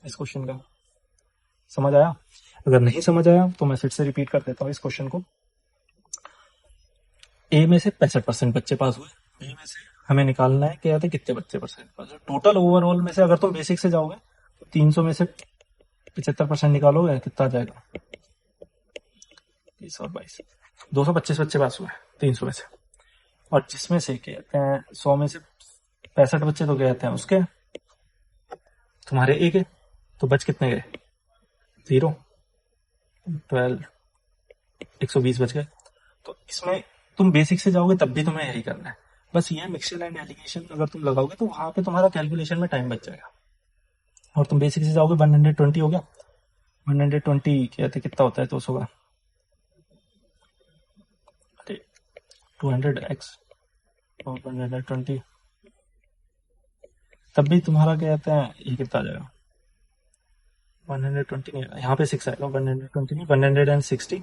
S1: इस क्वेश्चन का। समझ आया? अगर नहीं समझ आया तो मैं फिर से रिपीट कर देता हूँ इस क्वेश्चन को। ए में से 65% बच्चे पास हुए, बी में से हमें निकालना है क्या था कितने बच्चे परसेंट पास हुए। टोटल ओवरऑल में से अगर तुम बेसिक से जाओगे तो 300 में से 75% निकालोगे, कितना आ जाएगा 30 और 22, 225 बच्चे पास हुए 300 में से। और जिसमें से कहते हैं 100 में से 65 बच्चे तो कहते हैं उसके तुम्हारे ए के, तो बच कितने गए 0, 12, 120 बच गए। तो इसमें तुम बेसिक से जाओगे तब भी तुम्हें यही करना है। बस ये मिक्सचर एंड एलिगेशन अगर तुम लगाओगे तो वहां पे तुम्हारा कैलकुलेशन में टाइम बच जाएगा। और तुम बेसिक से जाओगे 120 हो गया, 120 कहते कितना होता है 200 का 200x और 120, तब भी तुम्हारा क्या कहते हैं ये कितना आ जाएगा 120 नहीं, यहाँ पे 6 आएगा, 120 नहीं 160,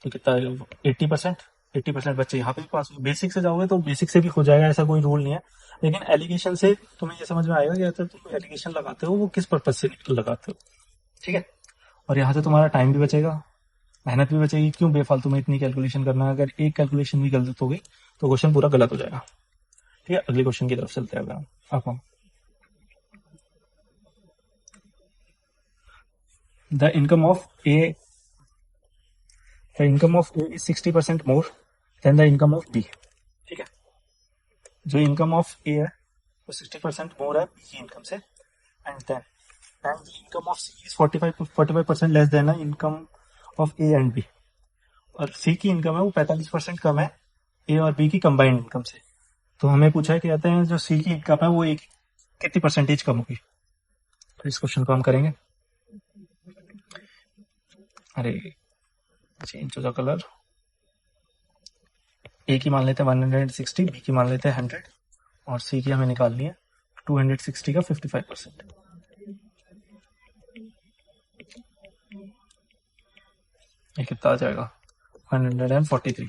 S1: तो कितना आएगा 80% बच्चे यहाँ पे भी पास हुए। बेसिक से जाओगे तो बेसिक से भी हो जाएगा, ऐसा कोई रूल नहीं है। लेकिन एलिगेशन से तुम्हें ये समझ में आएगा कि अगर तुम एलिगेशन लगाते हो वो किस पर्पज से लगाते हो, ठीक है। और यहाँ से तुम्हारा टाइम भी बचेगा, मेहनत भी बचेगी। क्यों बेफालतू में इतनी कैलकुलेशन करना है, अगर एक कैलकुलेशन भी गलत हो गई तो क्वेश्चन पूरा गलत हो जाएगा, ठीक है। अगले क्वेश्चन की तरफ चलते हैं अब हम। The income of A is 60% more than the income of B, ठीक है। जो इनकम ऑफ ए है वो 60% मोर है बी की इनकम से, and then and the income of C is 45% less than income of A and B, और सी की इनकम है वो 45% कम है ए और बी की कंबाइंड इनकम से। तो हमें पूछा है कि कहते हैं जो सी की इनकम है वो एक कितनी परसेंटेज कम होगी। तो इस क्वेश्चन को हम करेंगे। अरे चेंज हो द कलर। ए की मान लेते हैं 160, बी की मान लेते हैं 100, और सी की हमें निकालनी है 260 का 55%। ये कितना आ जाएगा 143।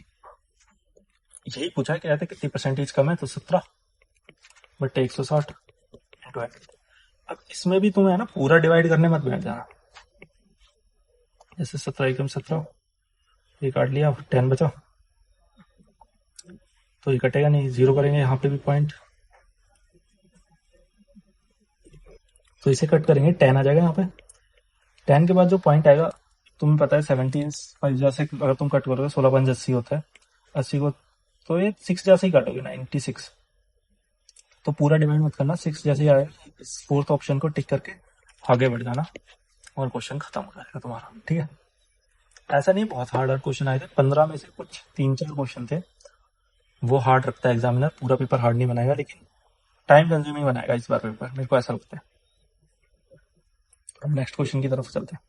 S1: यही पूछा है कि कहते हैं कितनी परसेंटेज कम है, तो 17 बटे 160 इंटू 100। अब इसमें भी तुम्हें है ना पूरा डिवाइड करने मत बैठ जाना। जैसे 17 एकम 17, ये काट लिया, 10 बचा, तो ये कटेगा नहीं, जीरो करेंगे यहाँ पे भी पॉइंट, तो इसे कट करेंगे 10 आ जाएगा यहाँ पे। 10 के बाद जो पॉइंट आएगा तुम्हें पता है 17 5 जैसे अगर तुम कट करोगे 16 5 80 होता है 80 को, तो ये 6 जैसे ही काटोगे 96। तो पूरा डिवाइड मत करना, 6 जैसे ही आएगा इस फोर्थ ऑप्शन को टिक करके आगे बढ़ जाना और क्वेश्चन खत्म हो जाएगा तुम्हारा। ठीक है, ऐसा नहीं बहुत हार्ड क्वेश्चन आए थे, 15 में से कुछ 3-4 क्वेश्चन थे वो हार्ड रखता है एग्जामिनर, पूरा पेपर हार्ड नहीं बनाएगा लेकिन टाइम कंज्यूमिंग बनाएगा इस बार पेपर, मेरे को ऐसा लगता है। अब नेक्स्ट क्वेश्चन की तरफ चलते हैं।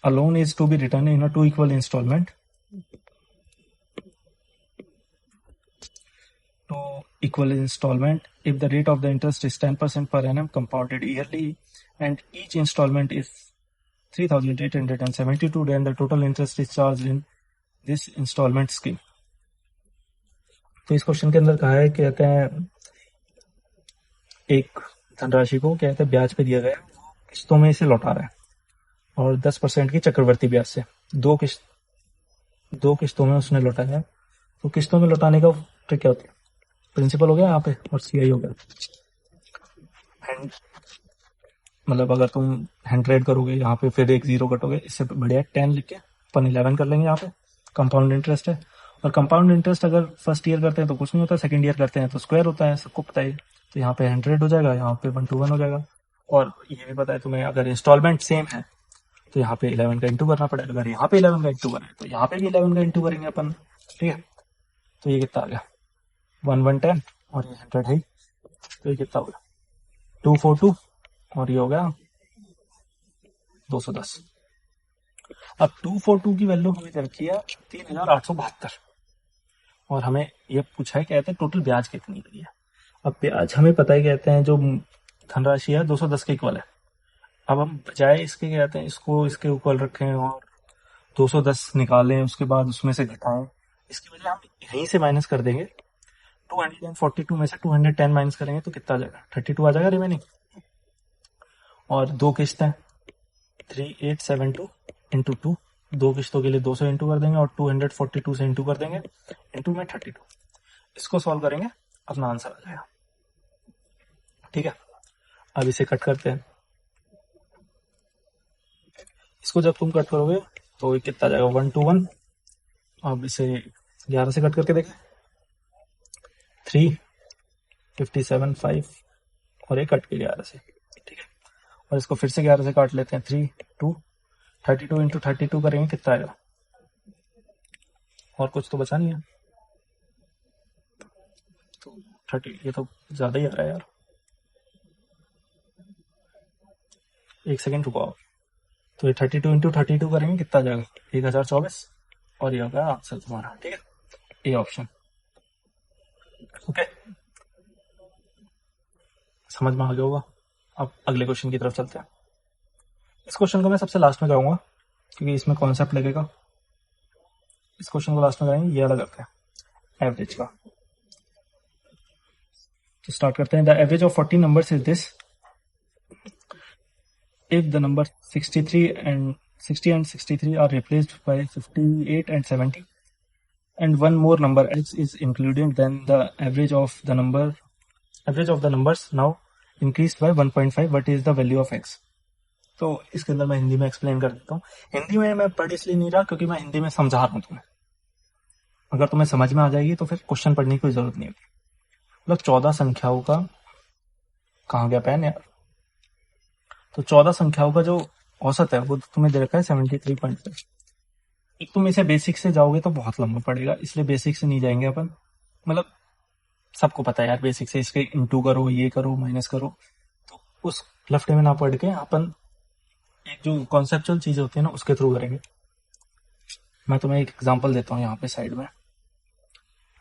S1: A loan is to be returned in a 2 equal installment. 2 equal installment if the rate of the interest is 10% per annum compounded yearly and each installment is 3,872, then the total interest is charged in this installment scheme. तो इस question के अंदर कहा है कि कहते हैं एक धनराशि को कहते हैं ब्याज पे दिया गया, वो किस्तों में इसे लौटा रहा है और 10% की चक्रवर्ती ब्याज से दो किस्तों में उसने लौटाया है। तो किस्तों में लौटाने का ट्रिक क्या होती है, प्रिंसिपल हो गया यहाँ पे और सीआई हो गया। मतलब अगर तुम 100 करोगे यहाँ पे फिर एक जीरो कटोगे, इससे बढ़िया 10 लिख के अपन 11 कर लेंगे। यहाँ पे कंपाउंड इंटरेस्ट है, और कंपाउंड इंटरेस्ट अगर फर्स्ट ईयर करते हैं तो कुछ नहीं होता, सेकंड ईयर करते हैं तो स्क्वायर होता है, सबको पता है। तो यहाँ पे 100 हो जाएगा, यहाँ पे 1 to 1 हो जाएगा। और ये भी पता है तुम्हें अगर इंस्टॉलमेंट सेम है तो यहाँ पे 11 का इंटू करना पड़ेगा, अगर यहाँ पे 11 का इंटू करना है तो यहाँ पे भी 11 का इंटू करेंगे अपन। ठीक है, तो ये कितना आ गया 110 और ये 100 है, तो ये कितना होगा 242 और ये हो गया 210। अब 242 की वैल्यू हमें रखी है 3872 और हमें ये पूछा है कहते हैं टोटल ब्याज कितनी लगी है। अब ब्याज हमें पता है कहते हैं जो धनराशि है 210 के इक्वल है। अब हम बजाय इसके कहते हैं इसको इसके इक्वल रखें और 210 निकालें, उसके बाद उसमें से घटाएं, इसकी वजह हम यहीं से माइनस कर देंगे। 242 में से 210 माइनस करेंगे तो कितना आ जाएगा 32 आ जाएगा रिमेनिंग। और दो किस्त है 3872 इंटू 2, दो किस्तों के लिए 200 इंटू कर देंगे और 242 से इंटू कर देंगे, इंटू में 32। इसको सॉल्व करेंगे अपना आंसर आ जाएगा। ठीक है, अब इसे कट करते हैं। इसको जब तुम कट करोगे तो ये कितना जाएगा 1 to 1। अब इसे 11 से कट करके देखें 3 57 5 और ये कट के 11 से। ठीक है, और इसको फिर से 11 से काट लेते हैं 3 2 32 इंटू 32 करेंगे कितना आएगा, और कुछ तो बचा नहीं है तो 30, ये तो ज्यादा ही आ रहा है यार, एक सेकेंड रुको। तो ये 32 इंटू 32 करेंगे कितना जाएगा 1024 और ये होगा आंसर तुम्हारा। ठीक है, ए ऑप्शन। ओके, समझ में आ गया होगा। अब अगले क्वेश्चन की तरफ चलते हैं। इस क्वेश्चन को मैं सबसे लास्ट में करूंगा क्योंकि इसमें कॉन्सेप्ट लगेगा। इस क्वेश्चन को लास्ट में करेंगे, ये अलग करते हैं एवरेज का। तो स्टार्ट करते हैं। The average of 40 numbers is this, if the number 60 and 63 are replaced by 58 and 70 and one more number x is included, then the average of the numbers now increased by 1.5, what is the value of x। तो इसके अंदर मैं हिंदी में explain कर देता हूँ। हिंदी में मैं पढ़ इसलिए नहीं रहा क्योंकि मैं हिंदी में समझा रहा हूँ तुम्हें, अगर तुम्हें समझ में आ जाएगी तो फिर क्वेश्चन पढ़ने की कोई जरूरत नहीं होगी। मतलब 14 संख्याओं का कहाँ गया पेन यार, तो 14 संख्याओं का जो औसत है वो तुम्हें दे रखा है 73.5। एक तुम इसे बेसिक से जाओगे तो बहुत लंबा पड़ेगा, इसलिए बेसिक से नहीं जाएंगे अपन। मतलब सबको पता है यार, बेसिक से इसके इंटू करो, ये करो, माइनस करो, तो उस लफड़े में ना पड़ के अपन एक जो कॉन्सेप्चुअल चीजें होती है ना उसके थ्रू करेंगे। मैं तुम्हें एक एग्जांपल देता हूँ यहाँ पे साइड में।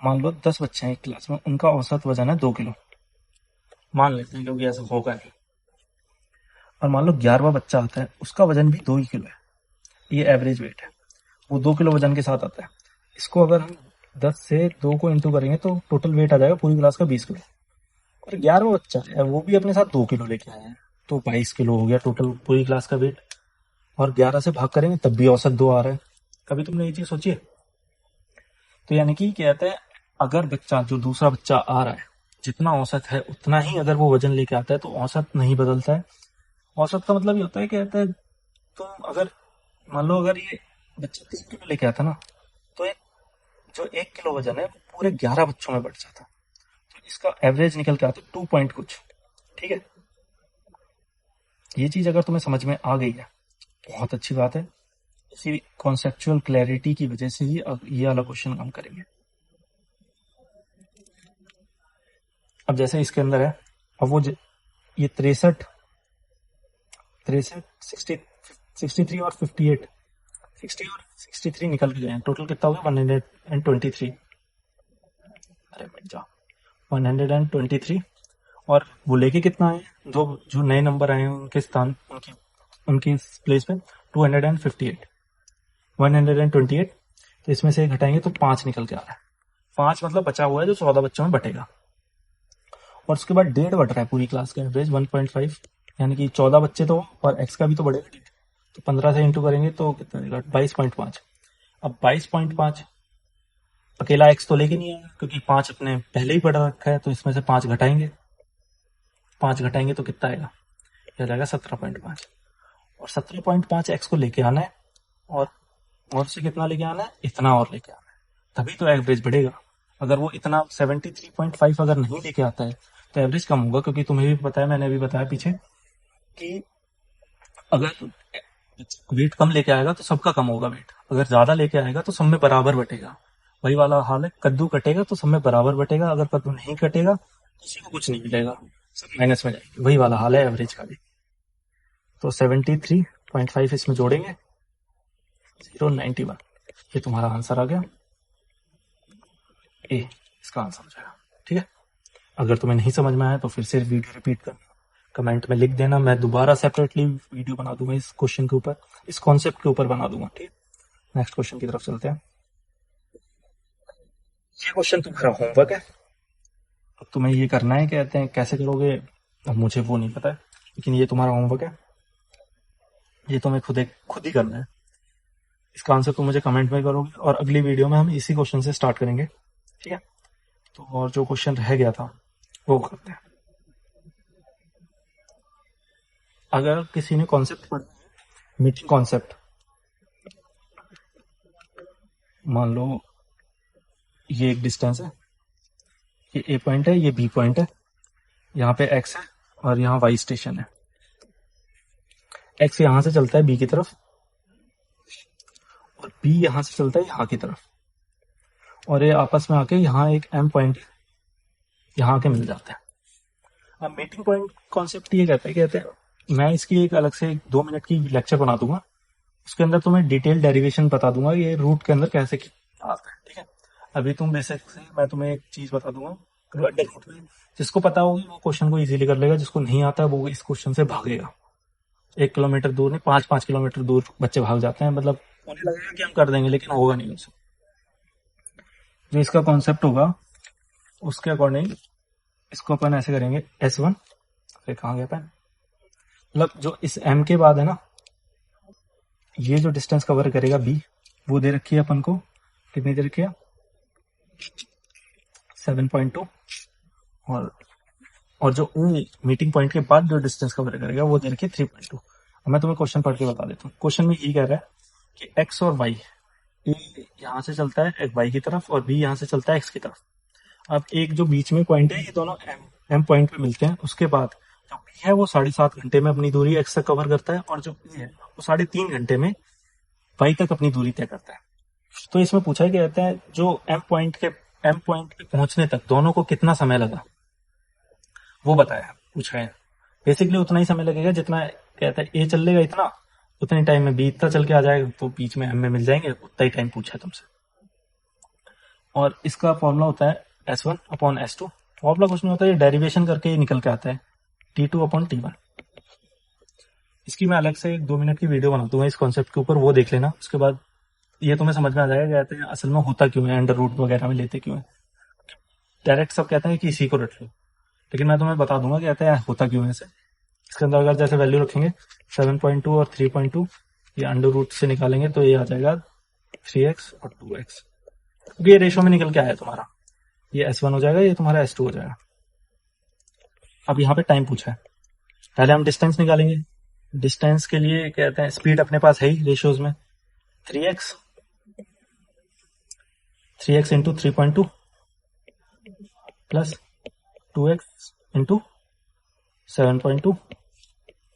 S1: मान लो 10 बच्चे हैं एक क्लास में, उनका औसत वजन है 2 किलो, मान लेते हैं क्योंकि ऐसा होगा नहीं। और मान लो 11वां बच्चा आता है, उसका वजन भी 2 ही किलो है, ये एवरेज वेट है, वो 2 किलो वजन के साथ आता है। इसको अगर हम 10 से 2 को इंटू करेंगे तो टोटल वेट आ जाएगा पूरी क्लास का 20 किलो। और 11वां बच्चा है वो भी अपने साथ 2 किलो लेके आया है, तो 22 किलो हो गया टोटल पूरी क्लास का वेट। और 11 से भाग करेंगे तब भी औसत 2 आ रहा है। कभी तुमने ये चीज सोची है? तो यानी कि कहते हैं अगर बच्चा जो दूसरा बच्चा आ रहा है जितना औसत है उतना ही अगर वो वजन लेके आता है तो औसत नहीं बदलता है। औसत का मतलब ये होता है, कहते हैं तुम अगर मान लो अगर ये बच्चा 3 किलो लेके आता ना, तो एक जो 1 किलो वजन है वो पूरे 11 बच्चों में बढ़ जाता, तो इसका एवरेज निकल के आता 2 पॉइंट कुछ। ठीक है, ये चीज अगर तुम्हें समझ में आ गई है बहुत अच्छी बात है। इसी कॉन्सेप्चुअल क्लैरिटी की वजह से ही अब ये वाला क्वेश्चन हम करेंगे। अब जैसे इसके अंदर है, अब वो ये 63 63 और 58, 60 और 63 निकल के गए हैं, टोटल कितना हो गया 123। अरे मिट जाओ, 123। और वो लेके कितना आए, दो जो नए नंबर आए हैं उनके स्थान, उनकी प्लेस पे 258, 128। तो इसमें से घटाएंगे तो 5 निकल के आ रहा है। 5 मतलब बचा हुआ है जो 14 बच्चों में बटेगा। और उसके बाद 1.5 बढ़ रहा है पूरी क्लास का एवरेज 1.5, यानी कि 14 बच्चे तो और एक्स का भी तो बढ़ेगा। तो 15 से इंटू करेंगे तो कितना देगा 22.5। अब 22.5 अकेला एक्स तो लेके नहीं आया क्योंकि 5 अपने पहले ही बढ़ रखा है, तो इसमें से 5 घटाएंगे, 5 घटाएंगे तो कितना आएगा, यह जाएगा 17.5। और 17.5 एक्स को लेके आना है और से कितना लेके आना है, इतना और लेके आना है, तभी तो एवरेज बढ़ेगा। अगर वो इतना 73.5 अगर नहीं लेके आता है तो एवरेज कम होगा, क्योंकि तुम्हें भी पता है, मैंने भी बताया पीछे कि अगर वेट कम लेके आएगा तो सबका कम होगा वेट, अगर ज्यादा लेके आएगा तो सब में बराबर बटेगा। वही वाला हाल है, कद्दू कटेगा तो सब में बराबर बटेगा, अगर कद्दू नहीं कटेगा किसी को कुछ नहीं मिलेगा, सब माइनस में जाएगी। वही वाला हाल है एवरेज का भी। तो 73.5 इसमें जोड़ेंगे, 091, ये तुम्हारा आंसर आ गया ए, इसका आंसर हो जाएगा। ठीक है, अगर तुम्हें नहीं समझ में आया तो फिर से वीडियो रिपीट करना, कमेंट में लिख देना, मैं दोबारा सेपरेटली वीडियो बना दूंगा इस क्वेश्चन के ऊपर, इस कॉन्सेप्ट के ऊपर बना दूंगा। ठीक, नेक्स्ट क्वेश्चन की तरफ चलते हैं। ये क्वेश्चन तुम्हारा होमवर्क है, अब तुम्हें ये करना है, कहते हैं कैसे करोगे अब मुझे वो नहीं पता है, लेकिन ये तुम्हारा होमवर्क है, ये तुम्हें खुद ही करना है। इसका आंसर तुम मुझे कमेंट में करोगे और अगली वीडियो में हम इसी क्वेश्चन से स्टार्ट करेंगे। ठीक है, तो और जो क्वेश्चन रह गया था वो करते हैं। अगर किसी ने कॉन्सेप्ट पढ़ा, मीटिंग कॉन्सेप्ट, मान लो ये एक डिस्टेंस है, ये ए पॉइंट है, ये बी पॉइंट है, यहाँ पे एक्स है और यहाँ वाई स्टेशन है। एक्स यहां से चलता है बी की तरफ और बी यहां से चलता है यहाँ की तरफ, और ये आपस में आके यहाँ एक एम पॉइंट यहाँ आके मिल जाता है। अब मीटिंग पॉइंट कॉन्सेप्ट ये कहते हैं मैं इसकी एक अलग से 2 मिनट की लेक्चर बना दूंगा, उसके अंदर तुम्हें डिटेल डेरिवेशन बता दूंगा ये रूट के अंदर कैसे आता है। ठीक है, अभी तुम बेसिक से मैं तुम्हें एक चीज बता दूंगा, रूट में जिसको पता होगी वो क्वेश्चन को इजीली कर लेगा, जिसको नहीं आता है वो इस क्वेश्चन से भागेगा। 1 किलोमीटर दूर नहीं, 5-5 किलोमीटर दूर बच्चे भाग जाते हैं, मतलब उन्हें लगेगा कि हम कर देंगे लेकिन होगा नहीं उनसे। जो इसका कॉन्सेप्ट होगा उसके अकॉर्डिंग इसको अपन ऐसे करेंगे, S1, फिर कहाँ गया पेन, मतलब जो इस M के बाद है ना, ये जो डिस्टेंस कवर करेगा B, वो दे रखी है अपन को, कितनी दे रखी है 7.2, और जो मीटिंग पॉइंट के बाद जो डिस्टेंस कवर करेगा वो दे रखी है 3.2। अब मैं तुम्हें क्वेश्चन पढ़ के बता देता हूँ। क्वेश्चन में ये कह रहा है कि एक्स और वाई, ए यहाँ से चलता है एक वाई की तरफ और बी यहाँ से चलता है एक्स की तरफ। अब एक जो बीच में पॉइंट है, ये दोनों एम पॉइंट पे मिलते हैं, उसके बाद जो बी है वो 7.5 घंटे में अपनी दूरी एक्स तक कवर करता है, और जो ए है वो 3.5 घंटे में वाई तक अपनी दूरी तय करता है। तो इसमें पूछा गया कहता है जो एम पॉइंट पे पहुंचने तक दोनों को कितना समय लगा, वो बताया पूछा है। बेसिकली उतना ही समय लगेगा जितना कहता है ए चल लेगा इतना, उतने टाइम में बी इतना चल के आ जाएगा, तो बीच में एम में मिल जाएंगे, उतना ही टाइम पूछा है तुमसे। और इसका फॉर्मूला होता है S1/S2। फॉर्मूला कुछ नहीं होता, ये डेरिवेशन करके ही निकल के आता है T2/T1। इसकी मैं अलग से 2 मिनट की वीडियो बना दूंगा इस कॉन्सेप्ट के ऊपर, वो देख लेना। उसके बाद ये तुम्हें समझ में आ जाएगा कहते हैं असल में होता क्यों है, अंडर रूट वगैरह में लेते क्यों है। डायरेक्ट सब कहते हैं कि इसी को रट लो, लेकिन मैं तुम्हें बता दूंगा कहते हैं होता क्यों है ऐसे। इसके अंदर अगर जैसे वैल्यू रखेंगे 7.2 और 3.2, ये अंडर रूट से निकालेंगे तो ये आ जाएगा 3x और 2x, क्योंकि ये रेशो में निकल के आया तुम्हारा। ये S1 हो जाएगा, ये तुम्हारा S2 हो जाएगा। अब यहाँ पे टाइम पूछा है, पहले हम डिस्टेंस निकालेंगे। डिस्टेंस के लिए कहते हैं स्पीड अपने पास है ही रेशियोज में, 3x into 3.2 plus 2x into 7.2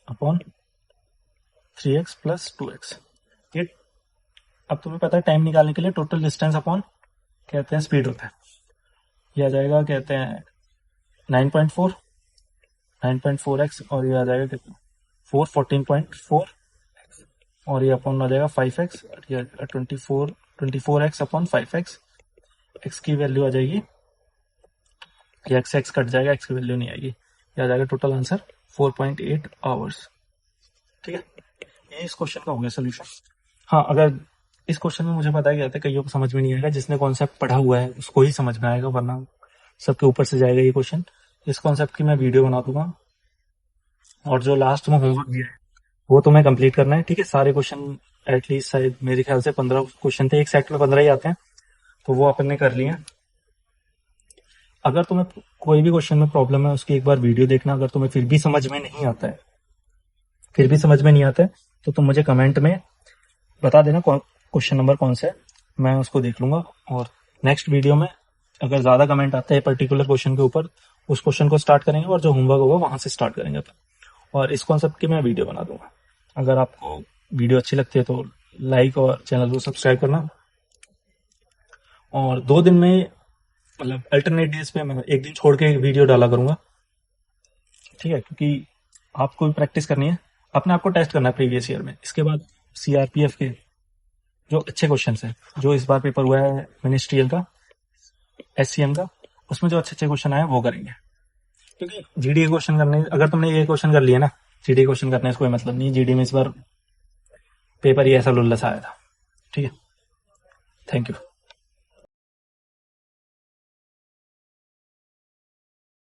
S1: upon 3x plus 2x। ये अब तुम्हें पता है टाइम निकालने के लिए टोटल डिस्टेंस अपॉन कहते हैं स्पीड होता है। ये आ जाएगा कहते हैं 9.4x, और ये आ जाएगा कितना 14.4, और ये अपॉन आ जाएगा 5x, और ये 24x अपॉन 5x। x की वैल्यू आ जाएगी, ये x कट जाएगा, x की वैल्यू नहीं आएगी। ये आ जाएगा टोटल आंसर 4.8 आवर्स। ठीक है, ये इस क्वेश्चन का हो गया सोल्यूशन। हाँ, अगर इस क्वेश्चन में मुझे बताया गया था कईयों को समझ में नहीं आएगा, जिसने कॉन्सेप्ट पढ़ा हुआ है उसको ही समझ में आएगा, वरना सबके ऊपर से जाएगा ये क्वेश्चन। इस कॉन्सेप्ट की मैं वीडियो बना दूंगा, और जो लास्ट में होमवर्क दिया है वो तुम्हें कंप्लीट करना है। ठीक है, सारे क्वेश्चन एटलीस्ट शायद मेरे ख्याल से 15 क्वेश्चन थे, एक सेट में 15 ही आते हैं, तो वो अपन ने कर लिए। अगर तुम्हें कोई भी क्वेश्चन में प्रॉब्लम है उसकी एक बार वीडियो देखना। अगर तुम्हें फिर भी समझ में नहीं आता है तो तुम मुझे कमेंट में बता देना क्वेश्चन नंबर कौन सा है, मैं उसको देख लूंगा। और नेक्स्ट वीडियो में अगर ज्यादा कमेंट आता है पर्टिकुलर क्वेश्चन के ऊपर, उस क्वेश्चन को स्टार्ट करेंगे, और जो होमवर्क होगा वहां से स्टार्ट करेंगे अपन, और इस कॉन्सेप्ट की मैं वीडियो बना दूंगा। अगर आपको वीडियो अच्छी लगती है तो लाइक और चैनल को सब्सक्राइब करना। और 2 दिन में मतलब अल्टरनेट डेज पे मैं एक दिन छोड़ के एक वीडियो डाला करूंगा। ठीक है, क्योंकि आपको भी प्रैक्टिस करनी है, अपने आप को टेस्ट करना है प्रीवियस ईयर में। इसके बाद CRPF के जो अच्छे क्वेश्चन है, जो इस बार पेपर हुआ है मिनिस्ट्रियल का, SCM का, उसमें जो अच्छे क्वेश्चन आए वो करेंगे। क्योंकि GD क्वेश्चन करने, अगर तुमने ये क्वेश्चन कर लिया ना, GD क्वेश्चन करने से कोई मतलब नहीं। GD में इस बार पेपर ही ऐसा लुल्ला सा आया था। ठीक है, थैंक यू।